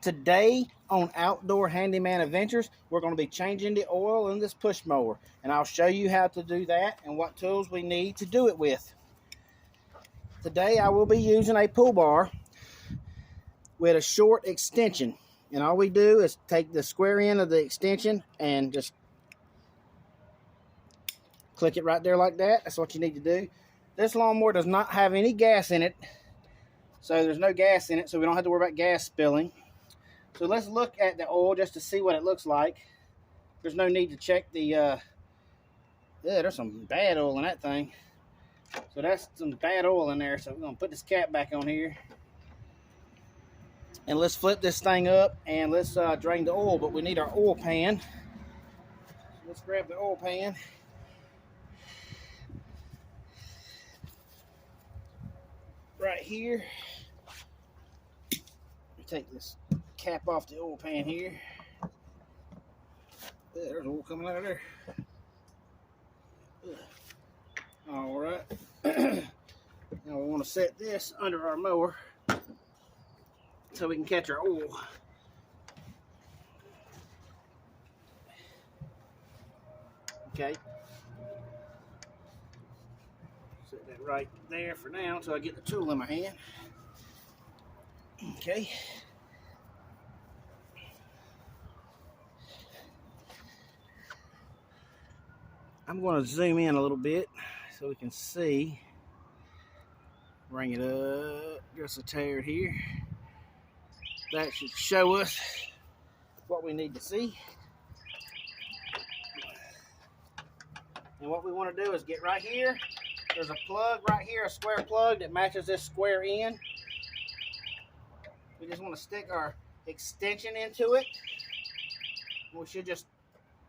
Today on Outdoor Handyman Adventures, we're going to be changing the oil in this push mower, and I'll show you how to do that and what tools we need to do it with. Today I will be using a pull bar with a short extension, and all we do is take the square end of the extension and just click it right there like that. That's what you need to do. This lawnmower does not have any gas in it, so there's no gas in it, so we don't have to worry about gas spilling. So let's look at the oil just to see what it looks like. There's no need to check the, yeah, there's some bad oil in that thing. So that's some bad oil in there. So we're gonna put this cap back on here. And let's flip this thing up and let's drain the oil, but we need our oil pan. So let's grab the oil pan. Right here. Take this cap off the oil pan here. There's oil coming out of there. All right. Now we want to set this under our mower so we can catch our oil. Okay. Set that right there for now until I get the tool in my hand. Okay. I'm going to zoom in a little bit so we can see. Bring it up just a tear here. That should show us what we need to see. And what we want to do is get right here. There's a plug right here, a square plug that matches this square end. We just want to stick our extension into it. We should just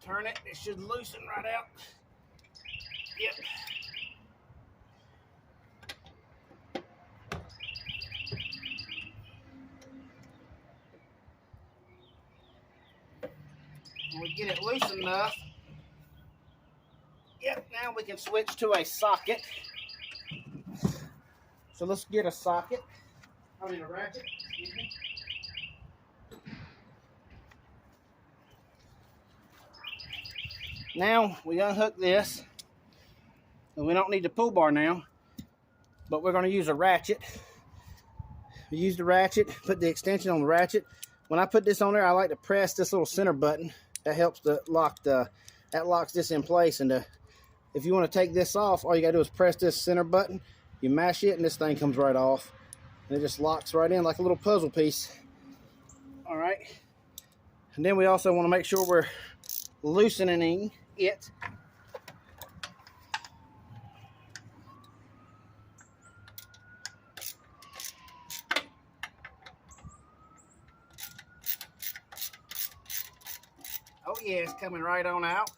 turn it. It should loosen right out. Yep. When we get it loose enough, yep, now we can switch to a socket. So let's get a socket. I mean a ratchet, excuse me. Now we unhook this, and we don't need the pull bar now, but we're going to use a ratchet. We use the ratchet, put the extension on the ratchet. When I put this on there, I like to press this little center button. That helps to lock that locks this in place. And if you want to take this off, all you got to do is press this center button. You mash it, and this thing comes right off. And it just locks right in like a little puzzle piece. All right. And then we also want to make sure we're loosening it. Oh yeah, it's coming right on out.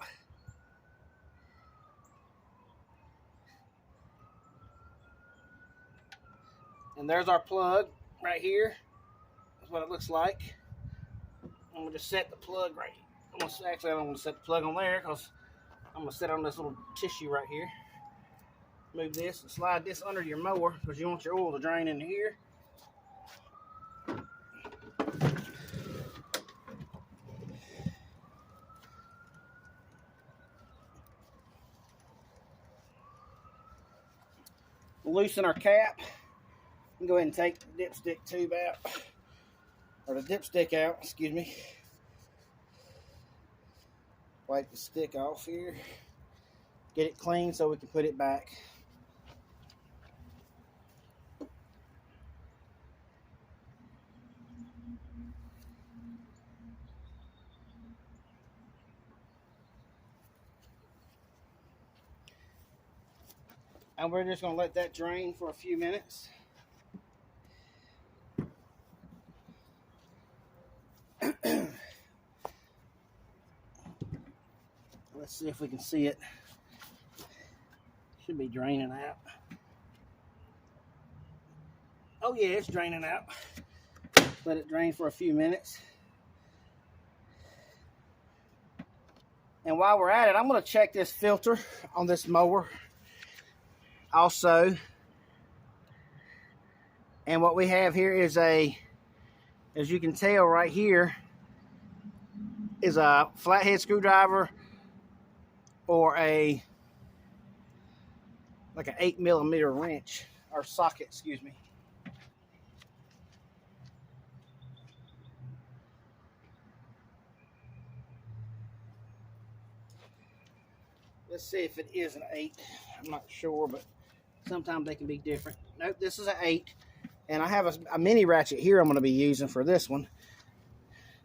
And there's our plug right here. That's what it looks like. I'm gonna just set the plug right. Actually, I don't want to set the plug on there because I'm gonna set it on this little tissue right here. Move this and slide this under your mower because you want your oil to drain into here. Loosen our cap. Go ahead and take the dipstick tube out, or the dipstick out, excuse me. Wipe the stick off here. Get it clean so we can put it back. And we're just going to let that drain for a few minutes. Let's see if we can see it. Should be draining out. Oh yeah, it's draining out. Let it drain for a few minutes. And while we're at it, I'm going to check this filter on this mower also. And what we have here is a as you can tell right here, is a flathead screwdriver or like an 8mm wrench or socket, excuse me. Let's see if it is an 8. I'm not sure, but sometimes they can be different. Nope, this is an 8. And I have a mini ratchet here I'm going to be using for this one.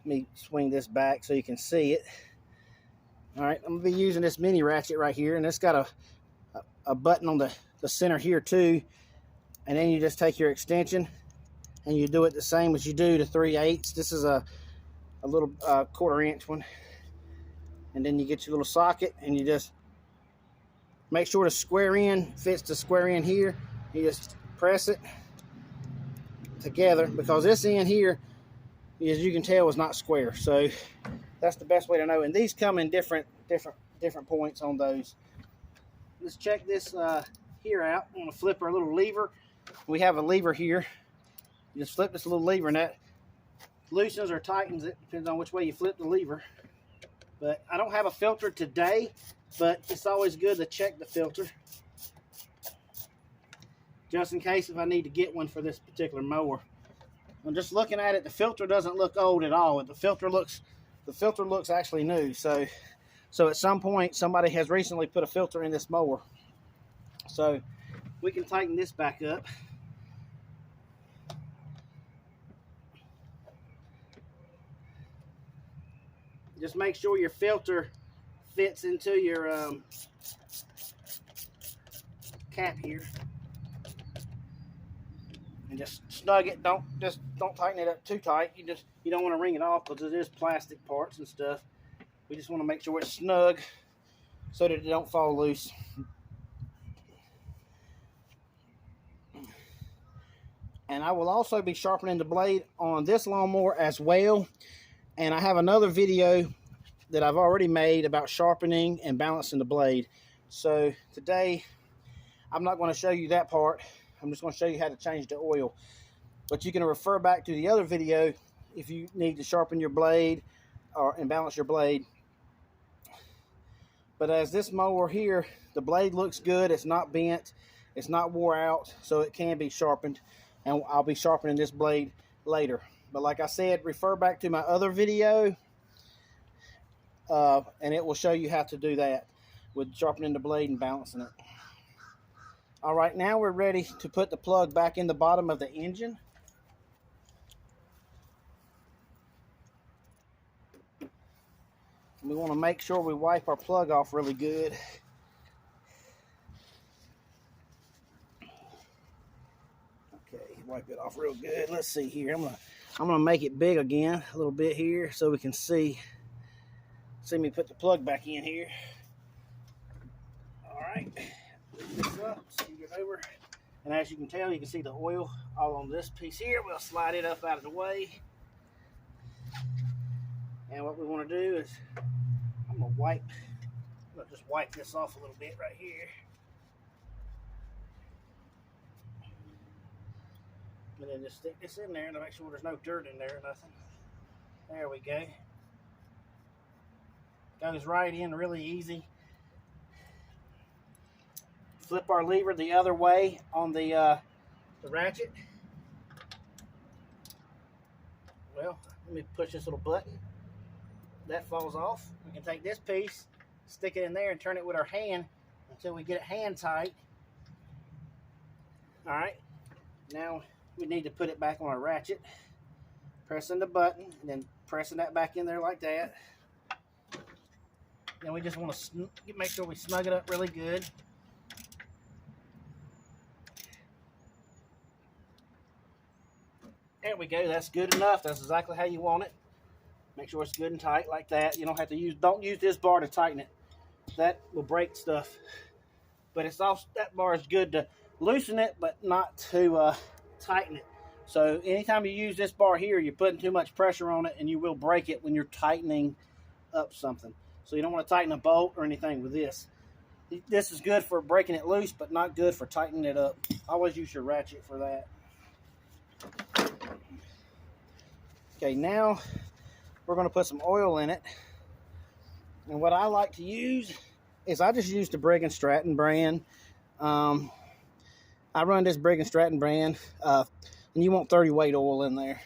Let me swing this back so you can see it. All right, I'm going to be using this mini ratchet right here. And it's got a button on the center here too. And then you just take your extension and you do it the same as you do the 3/8. This is a little 1/4 inch one. And then you get your little socket and you just make sure the square end fits the square end here. You just press it together, because this end here, as you can tell, is not square. So that's the best way to know. And these come in different points on those. Let's check this here out. I'm going to flip our little lever. We have a lever here. You just flip this little lever and that loosens or tightens it. Depends on which way you flip the lever. But I don't have a filter today, but it's always good to check the filter, just in case if I need to get one for this particular mower. I'm just looking at it. The filter doesn't look old at all. The filter looks actually new. So at some point somebody has recently put a filter in this mower. So we can tighten this back up. Just make sure your filter fits into your cap here, and just snug it. Don't tighten it up too tight. You don't want to wring it off, because it is plastic parts and stuff. We just want to make sure it's snug so that it don't fall loose. And I will also be sharpening the blade on this lawnmower as well. And I have another video that I've already made about sharpening and balancing the blade. So today, I'm not going to show you that part. I'm just going to show you how to change the oil. But you can refer back to the other video if you need to sharpen your blade and balance your blade. But as this mower here, the blade looks good. It's not bent. It's not wore out, so it can be sharpened. And I'll be sharpening this blade later. But like I said, refer back to my other video, and it will show you how to do that with sharpening the blade and balancing it. All right, now we're ready to put the plug back in the bottom of the engine. We want to make sure we wipe our plug off really good. Okay, wipe it off real good. Let's see here. I'm gonna make it big again a little bit here so we can see me put the plug back in here. All right, lift this up, scoot it over, and as you can tell, you can see the oil all on this piece here. We'll slide it up out of the way, and what we want to do is I'm gonna just wipe this off a little bit right here. And then just stick this in there to make sure there's no dirt in there or nothing. There we go. Goes right in really easy. Flip our lever the other way on the ratchet. Well, let me push this little button. That falls off. We can take this piece, stick it in there, and turn it with our hand until we get it hand tight. All right. Now we need to put it back on our ratchet. Pressing the button and then pressing that back in there like that. Then we just want to make sure we snug it up really good. There we go. That's good enough. That's exactly how you want it. Make sure it's good and tight like that. You don't have to don't use this bar to tighten it. That will break stuff. But it's also, that bar is good to loosen it, but not to tighten it. So anytime you use this bar here, you're putting too much pressure on it and you will break it when you're tightening up something. So you don't want to tighten a bolt or anything with this. This is good for breaking it loose, but not good for tightening it up. Always use your ratchet for that. Okay, now we're going to put some oil in it. And what I like to use is I just use the Briggs Stratton brand. I run this Briggs Stratton brand, and you want 30 weight oil in there.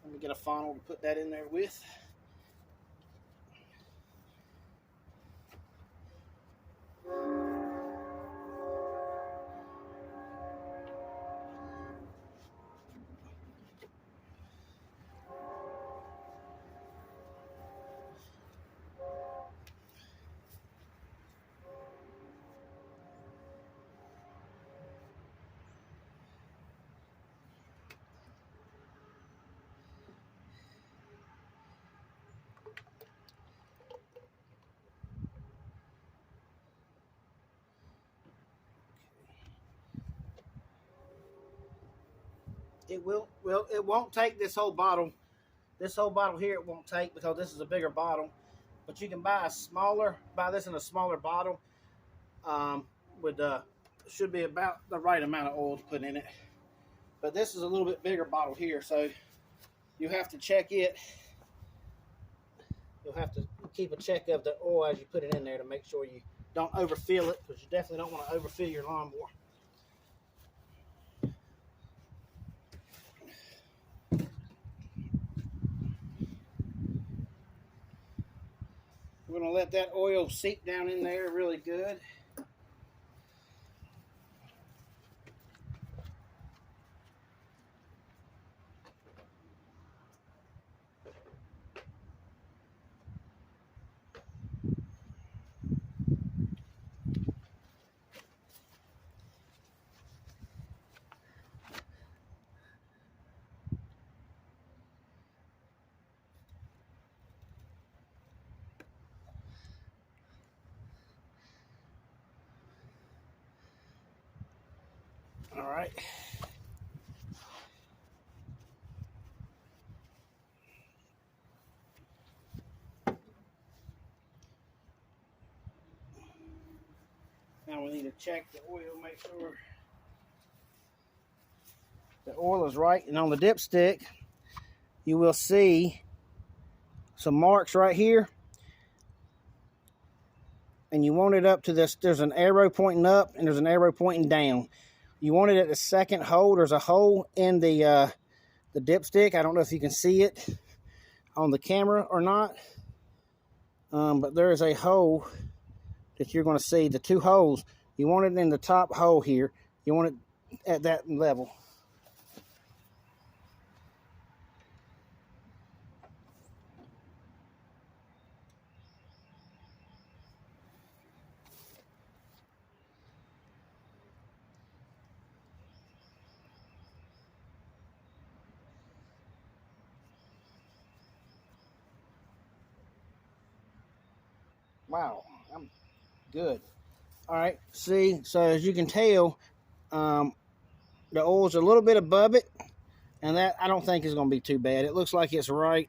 Let me get a funnel to put that in there with. It won't take this whole bottle. This whole bottle here it won't take because this is a bigger bottle. But you can buy this in a smaller bottle. Should be about the right amount of oil to put in it. But this is a little bit bigger bottle here, so you have to check it. You'll have to keep a check of the oil as you put it in there to make sure you don't overfill it, because you definitely don't want to overfill your lawnmower. We're going to let that oil seep down in there really good. All right. Now we need to check the oil, make sure the oil is right. And on the dipstick, you will see some marks right here. And you want it up to this. There's an arrow pointing up and there's an arrow pointing down. You want it at the second hole. There's a hole in the dipstick. I don't know if you can see it on the camera or not. But there is a hole that you're going to see. The two holes. You want it in the top hole here. You want it at that level. Wow, I'm good. All right, see, so as you can tell, the oil's a little bit above it, and that I don't think is going to be too bad. It looks like it's right.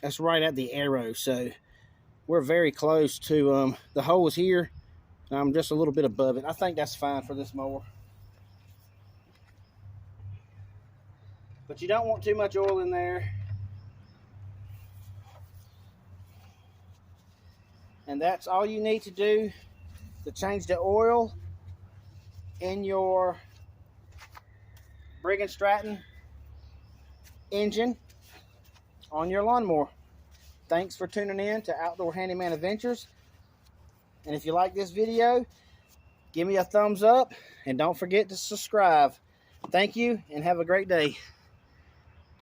That's right at the arrow, so we're very close to the hole is here. I'm just a little bit above it. I think that's fine for this mower. But you don't want too much oil in there. And that's all you need to do to change the oil in your Briggs Stratton engine on your lawnmower. Thanks for tuning in to Outdoor Handyman Adventures. And if you like this video, give me a thumbs up and don't forget to subscribe. Thank you and have a great day.